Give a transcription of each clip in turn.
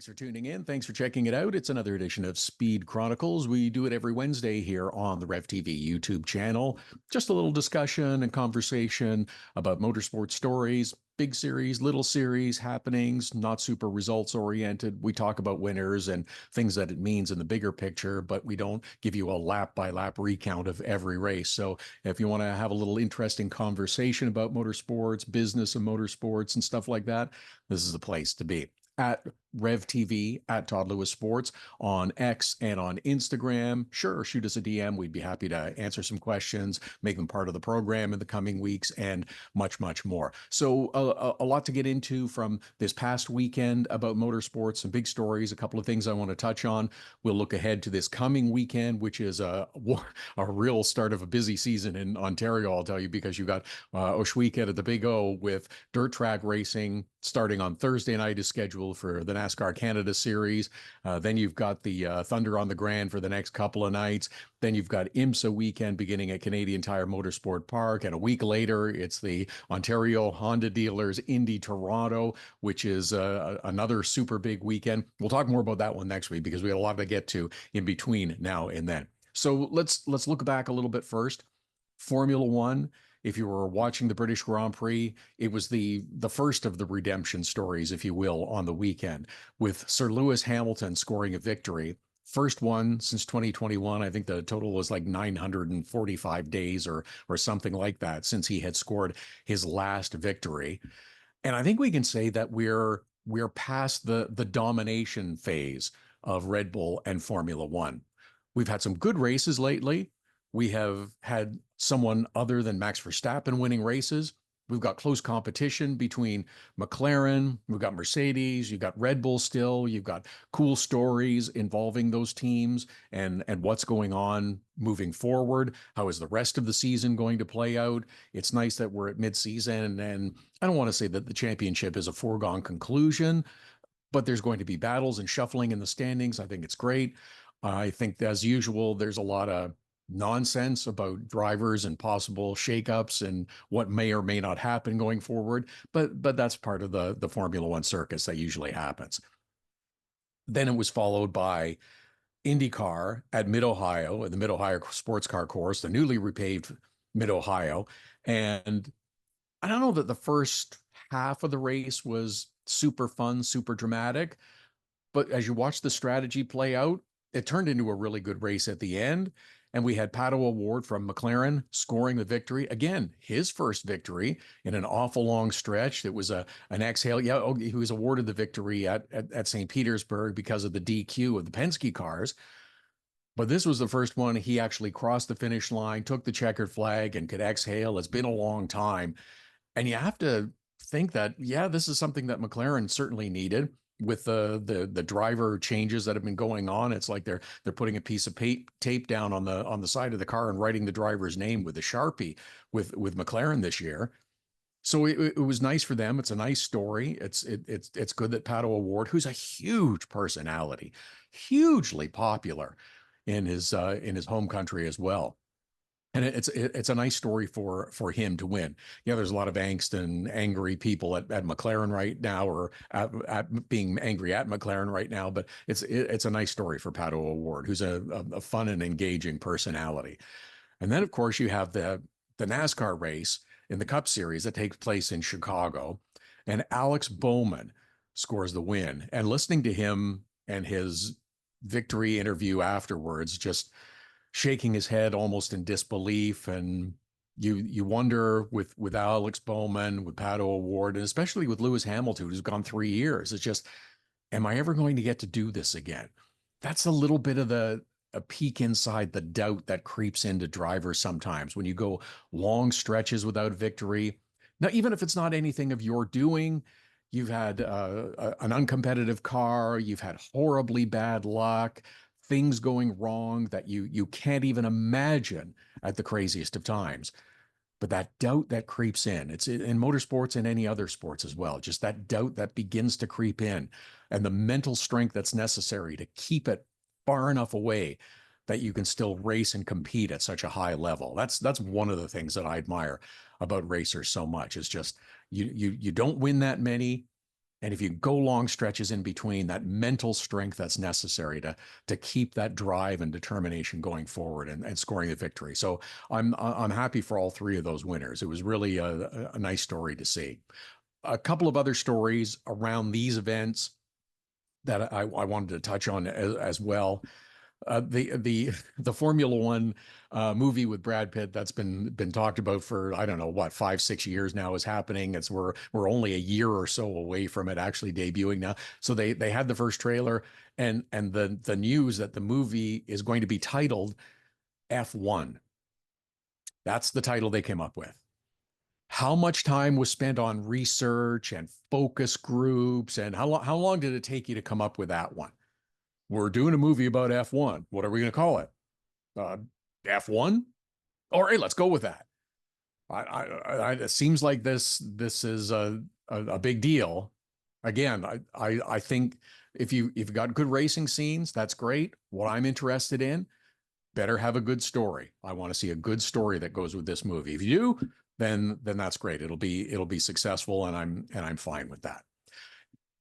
Thanks for tuning in. Thanks for checking it out. It's another edition of Speed Chronicles. We do it every Wednesday here on the RevTV YouTube channel. Just a little discussion and conversation about motorsport stories, big series, little series, happenings, not super results oriented. We talk about winners and things that it means in the bigger picture, but we don't give you a lap by lap recount of every race. So if you want to have a little interesting conversation about motorsports, business of motorsports and stuff like that, this is the place to be. At RevTV, at Todd Lewis Sports on X and on Instagram. Sure, shoot us a DM. We'd be happy to answer some questions, make them part of the program in the coming weeks, and much, much more. So a lot to get into from this past weekend about motorsports, some big stories, a couple of things I want to touch on. We'll look ahead to this coming weekend, which is a real start of a busy season in Ontario, I'll tell you, because you got Ohsweken at the Big O with dirt track racing starting on Thursday night is scheduled for the NASCAR Canada Series. Then you've got the Thunder on the Grand for the next couple of nights. Then you've got IMSA weekend beginning at Canadian Tire Motorsport Park. And a week later, it's the Ontario Honda Dealers Indy Toronto, which is another super big weekend. We'll talk more about that one next week because we have a lot to get to in between now and then. So let's look back a little bit first. Formula One. If you were watching the British Grand Prix, it was the first of the redemption stories, if you will, on the weekend, with Sir Lewis Hamilton scoring a victory. First one since 2021. I think the total was like 945 days or something like that since he had scored his last victory. And I think we can say that we're past the domination phase of Red Bull and Formula One. We've had some good races lately. We have had someone other than Max Verstappen winning races. We've got close competition between McLaren, we've got Mercedes, you've got Red Bull still, you've got cool stories involving those teams and what's going on moving forward. How is the rest of the season going to play out? It's nice that we're at mid-season, and I don't want to say that the championship is a foregone conclusion, but there's going to be battles and shuffling in the standings. I think it's great. I think, as usual, there's a lot of nonsense about drivers and possible shakeups and what may or may not happen going forward. But that's part of the Formula One circus that usually happens. Then it was followed by IndyCar at Mid-Ohio, the Mid-Ohio Sports Car Course, the newly repaved Mid-Ohio. And I don't know that the first half of the race was super fun, super dramatic. But as you watch the strategy play out, it turned into a really good race at the end. And we had Pato O'Ward from McLaren scoring the victory. Again, his first victory in an awful long stretch. It was an exhale. Yeah, he was awarded the victory at St. Petersburg because of the DQ of the Penske cars. But this was the first one he actually crossed the finish line, took the checkered flag, and could exhale. It's been a long time. And you have to think that, yeah, this is something that McLaren certainly needed. With the driver changes that have been going on, it's like they're putting a piece of tape down on the side of the car and writing the driver's name with a Sharpie with McLaren this year. So it was nice for them. It's a nice story. It's good that Pato O'Ward, who's a huge personality, hugely popular in his home country as well. And it's a nice story for him to win. Yeah, there's a lot of angst and angry people at McLaren right now, or at being angry at McLaren right now. But it's a nice story for Pato O'Ward, who's a fun and engaging personality. And then, of course, you have the NASCAR race in the Cup Series that takes place in Chicago, and Alex Bowman scores the win. And listening to him and his victory interview afterwards, just shaking his head almost in disbelief. And you wonder with Alex Bowman, with Pato O'Ward, and especially with Lewis Hamilton, who's gone 3 years, it's just, am I ever going to get to do this again? That's a little bit of a peek inside the doubt that creeps into drivers sometimes when you go long stretches without victory. Now, even if it's not anything of your doing, you've had an uncompetitive car, you've had horribly bad luck, things going wrong that you can't even imagine at the craziest of times. But that doubt that creeps in, it's in motorsports and any other sports as well, just that doubt that begins to creep in, and the mental strength that's necessary to keep it far enough away that you can still race and compete at such a high level. That's one of the things that I admire about racers so much, is just you don't win that many, And if you go long stretches in between, that mental strength that's necessary to keep that drive and determination going forward and scoring the victory. So I'm happy for all three of those winners. It was really a nice story to see. A couple of other stories around these events that I wanted to touch on as well. The Formula One movie with Brad Pitt that's been talked about for I don't know what 5-6 years now is happening. It's we're only a year or so away from it actually debuting now. So they had the first trailer and the news that the movie is going to be titled F1. That's the title they came up with. How much time was spent on research and focus groups, and how long did it take you to come up with that one? We're doing a movie about F1. What are we going to call it? F1? All right, let's go with that. It seems like this is a big deal. Again, I think if you've got good racing scenes, that's great. What I'm interested in, better have a good story. I want to see a good story that goes with this movie. If you do, then that's great. It'll be successful, and I'm fine with that.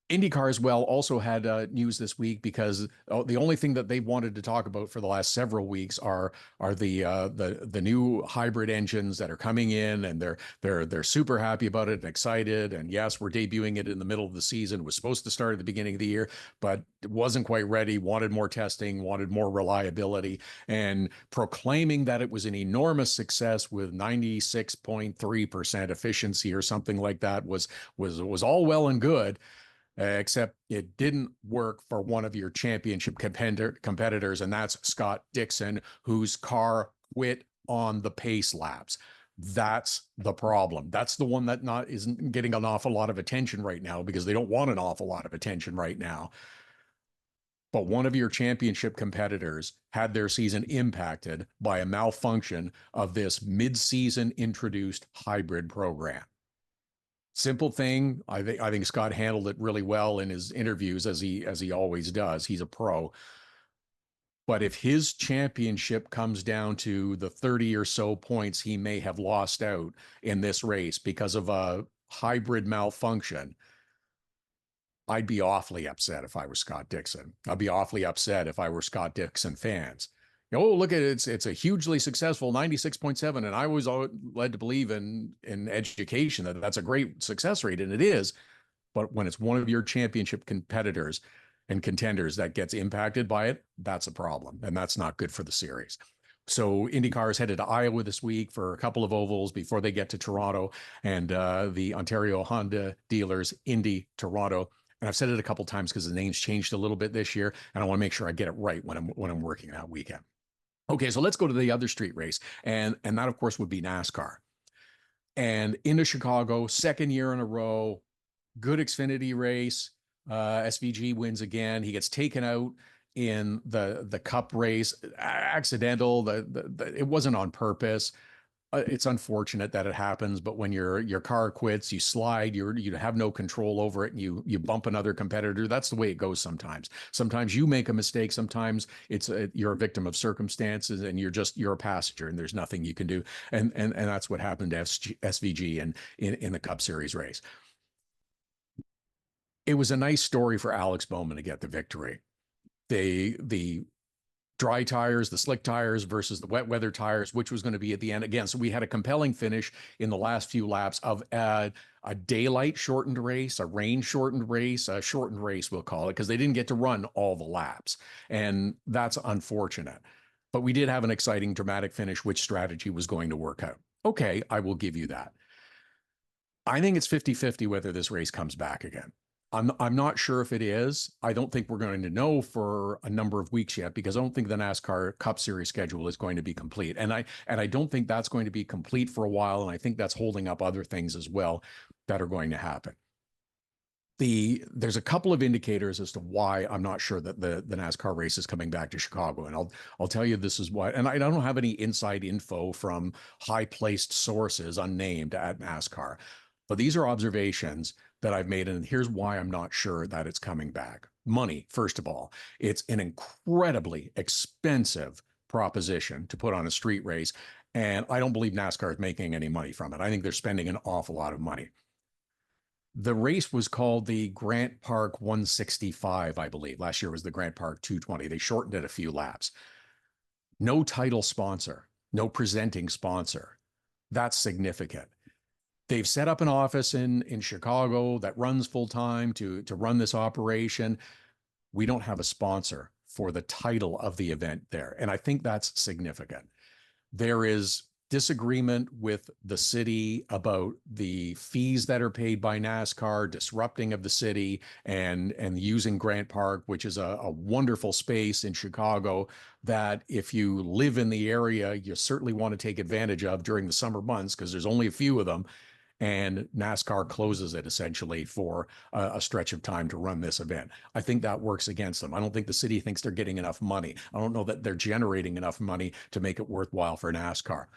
IndyCar as well also had news this week because the only thing that they wanted to talk about for the last several weeks are the new hybrid engines that are coming in, and they're super happy about it and excited. And yes, we're debuting it in the middle of the season. It was supposed to start at the beginning of the year, but it wasn't quite ready. Wanted more testing, wanted more reliability, and proclaiming that it was an enormous success with 96.3% efficiency or something like that was all well and good. Except it didn't work for one of your championship competitors, and that's Scott Dixon, whose car quit on the pace laps. That's the problem. That's the one that isn't getting an awful lot of attention right now because they don't want an awful lot of attention right now. But one of your championship competitors had their season impacted by a malfunction of this mid-season introduced hybrid program. Simple thing. I think Scott handled it really well in his interviews as he always does. He's a pro. But if his championship comes down to the 30 or so points he may have lost out in this race because of a hybrid malfunction, I'd be awfully upset if I were Scott Dixon. I'd be awfully upset if I were Scott Dixon fans. Oh, look at it. It's a hugely successful 96.7. And I was led to believe in education that that's a great success rate, and it is. But when it's one of your championship competitors and contenders that gets impacted by it, that's a problem. And that's not good for the series. So IndyCar is headed to Iowa this week for a couple of ovals before they get to Toronto, and the Ontario Honda dealers, Indy Toronto. And I've said it a couple of times because the name's changed a little bit this year, and I want to make sure I get it right when I'm working that weekend. Okay, so let's go to the other street race, and that of course would be NASCAR. And into Chicago, second year in a row, good Xfinity race. SVG wins again. He gets taken out in the Cup race, accidental. It wasn't on purpose. It's unfortunate that it happens, but when your car quits, you slide, you have no control over it, and you bump another competitor. That's the way it goes sometimes. Sometimes you make a mistake. Sometimes you're a victim of circumstances, and you're a passenger, and there's nothing you can do. And that's what happened to SVG in the Cup Series race. It was a nice story for Alex Bowman to get the victory. The dry tires, the slick tires versus the wet weather tires, which was going to be at the end again. So we had a compelling finish in the last few laps of a daylight shortened race, a rain shortened race, a shortened race, we'll call it, because they didn't get to run all the laps. And that's unfortunate. But we did have an exciting, dramatic finish, which strategy was going to work out. Okay, I will give you that. I think it's 50-50 whether this race comes back again. I'm not sure if it is. I don't think we're going to know for a number of weeks yet because I don't think the NASCAR Cup Series schedule is going to be complete. And I don't think that's going to be complete for a while. And I think that's holding up other things as well that are going to happen. There's a couple of indicators as to why I'm not sure that the NASCAR race is coming back to Chicago. And I'll tell you this is why. And I don't have any inside info from high-placed sources unnamed at NASCAR. But these are observations that I've made, and here's why I'm not sure that it's coming back. Money, first of all. It's an incredibly expensive proposition to put on a street race, and I don't believe NASCAR is making any money from it. I think they're spending an awful lot of money. The race was called the Grant Park 165, I believe. Last year was the Grant Park 220. They shortened it a few laps. No title sponsor, no presenting sponsor. That's significant. They've set up an office in Chicago that runs full time to run this operation. We don't have a sponsor for the title of the event there. And I think that's significant. There is disagreement with the city about the fees that are paid by NASCAR, disrupting of the city, and using Grant Park, which is a wonderful space in Chicago that if you live in the area, you certainly want to take advantage of during the summer months because there's only a few of them, and NASCAR closes it essentially for a stretch of time to run this event. I think that works against them. I don't think the city thinks they're getting enough money. I don't know that they're generating enough money to make it worthwhile for NASCAR.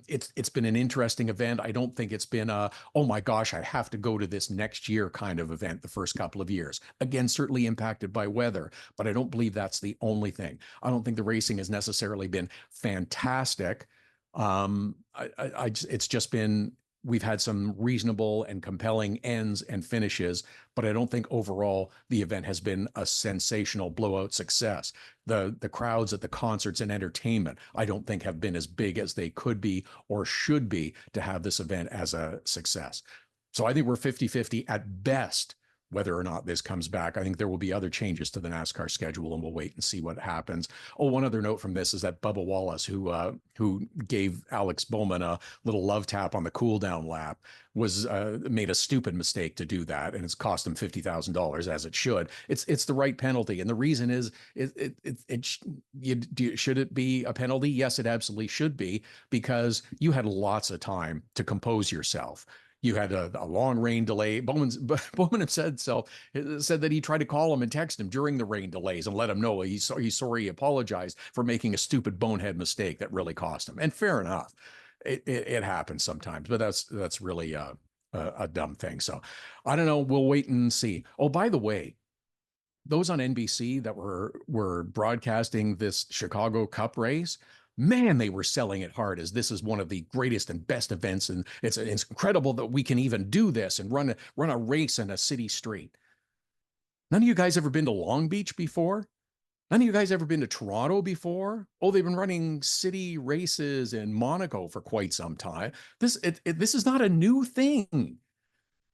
It's been an interesting event. I don't think it's been a, oh my gosh, I have to go to this next year kind of event the first couple of years. Again, certainly impacted by weather, but I don't believe that's the only thing. I don't think the racing has necessarily been fantastic. It's just been, we've had some reasonable and compelling ends and finishes, but I don't think overall the event has been a sensational blowout success. The crowds at the concerts and entertainment, I don't think have been as big as they could be or should be to have this event as a success. So I think we're 50-50 at best whether or not this comes back. I think there will be other changes to the NASCAR schedule, and we'll wait and see what happens. Oh, one other note from this is that Bubba Wallace, who gave Alex Bowman a little love tap on the cool down lap, was made a stupid mistake to do that, and it's cost him $50,000 as it should. It's the right penalty, and the reason is should it be a penalty? Yes, it absolutely should be, because you had lots of time to compose yourself. You had a long rain delay. Bowman said that he tried to call him and text him during the rain delays and let him know he's sorry, he apologized for making a stupid bonehead mistake that really cost him. And fair enough, it happens sometimes, but that's really a dumb thing. So I don't know. We'll wait and see. Oh, by the way, those on NBC that were broadcasting this Chicago Cup race, man, they were selling it hard as this is one of the greatest and best events, and it's incredible that we can even do this and run a race in a city street. None of you guys ever been to Long Beach before? None of you guys ever been to Toronto before? Oh, they've been running city races in Monaco for quite some time. This is not a new thing.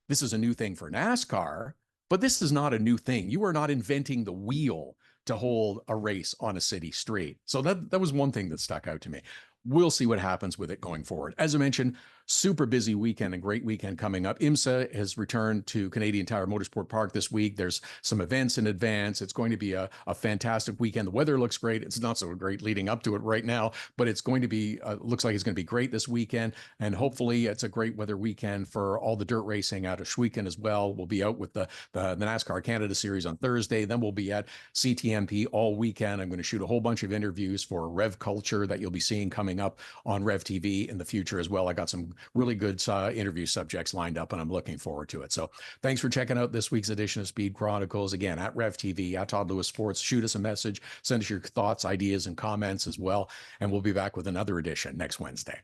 This is a new thing for NASCAR, but this is not a new thing. You are not inventing the wheel to hold a race on a city street. So that was one thing that stuck out to me. We'll see what happens with it going forward. As I mentioned, super busy weekend, a great weekend coming up. IMSA has returned to Canadian Tire Motorsport Park this week. There's some events in advance. It's going to be a fantastic weekend. The weather looks great. It's not so great leading up to it right now, but it's going to be, looks like it's going to be great this weekend. And hopefully it's a great weather weekend for all the dirt racing out of Ohsweken as well. We'll be out with the NASCAR Canada Series on Thursday. Then we'll be at CTMP all weekend. I'm going to shoot a whole bunch of interviews for Rev Culture that you'll be seeing coming up on Rev TV in the future as well. I got some really good interview subjects lined up, and I'm looking forward to it. So thanks for checking out this week's edition of Speed Chronicles. Again, at Rev TV, at Todd Lewis Sports. Shoot us a message, send us your thoughts, ideas, and comments as well. And we'll be back with another edition next Wednesday.